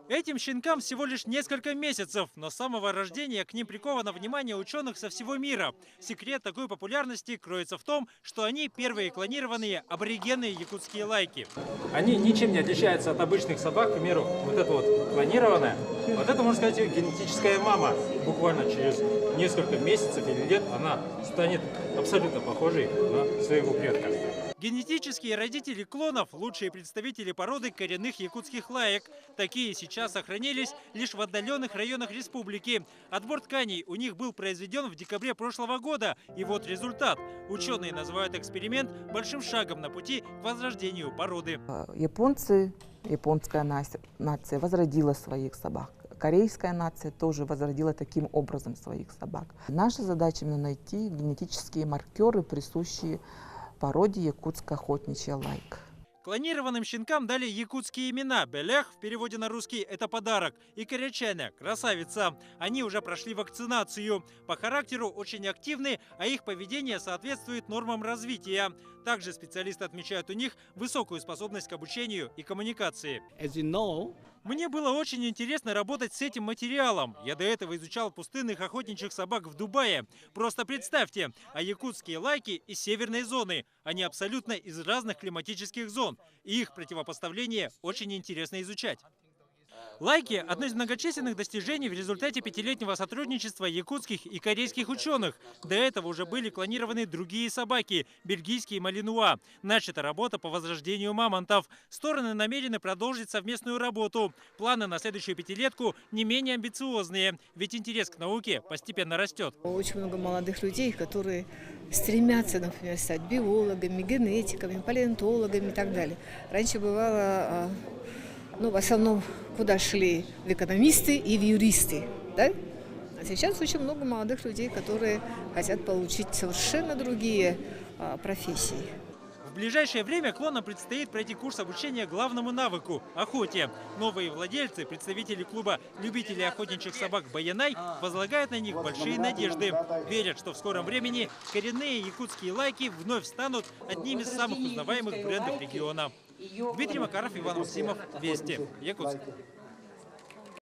Этим щенкам всего лишь несколько месяцев, но с самого рождения к ним приковано внимание ученых со всего мира. Секрет такой популярности кроется в том, что они первые клонированные аборигенные якутские лайки. Они ничем не отличаются от обычных собак. К примеру, вот это вот клонированная, вот это, можно сказать, ее генетическая мама. Буквально через несколько месяцев или лет она станет абсолютно похожей на своего предка. Генетические родители клонов – лучшие представители породы коренных якутских лаек. Такие сейчас сохранились лишь в отдаленных районах республики. Отбор тканей у них был произведен в декабре прошлого года. И вот результат. Ученые называют эксперимент большим шагом на пути к возрождению породы. Японская нация возродила своих собак. Корейская нация тоже возродила таким образом своих собак. Наша задача именно найти генетические маркеры, присущие породе якутская охотничья лайка. Клонированным щенкам дали якутские имена. Белях в переводе на русский – это подарок. И Корячаня – красавица. Они уже прошли вакцинацию. По характеру очень активны, а их поведение соответствует нормам развития. Также специалисты отмечают у них высокую способность к обучению и коммуникации. Мне было очень интересно работать с этим материалом. Я до этого изучал пустынных охотничьих собак в Дубае. Просто представьте, а якутские лайки из северной зоны. Они абсолютно из разных климатических зон. И их противопоставление очень интересно изучать. Лайки – одно из многочисленных достижений в результате пятилетнего сотрудничества якутских и корейских ученых. До этого уже были клонированы другие собаки – бельгийские малинуа. Начата работа по возрождению мамонтов. Стороны намерены продолжить совместную работу. Планы на следующую пятилетку не менее амбициозные, ведь интерес к науке постепенно растет. Очень много молодых людей, которые стремятся, например, стать биологами, генетиками, палеонтологами и так далее. Раньше бывало... в основном куда шли в экономисты и в юристы, да? А сейчас очень много молодых людей, которые хотят получить совершенно другие профессии. В ближайшее время клонам предстоит пройти курс обучения главному навыку – охоте. Новые владельцы, представители клуба любителей охотничьих собак «Баянай» возлагают на них большие надежды. Верят, что в скором времени коренные якутские лайки вновь станут одним из самых узнаваемых брендов региона. Дмитрий Макаров, Иван Максимов, Вести, Якутск.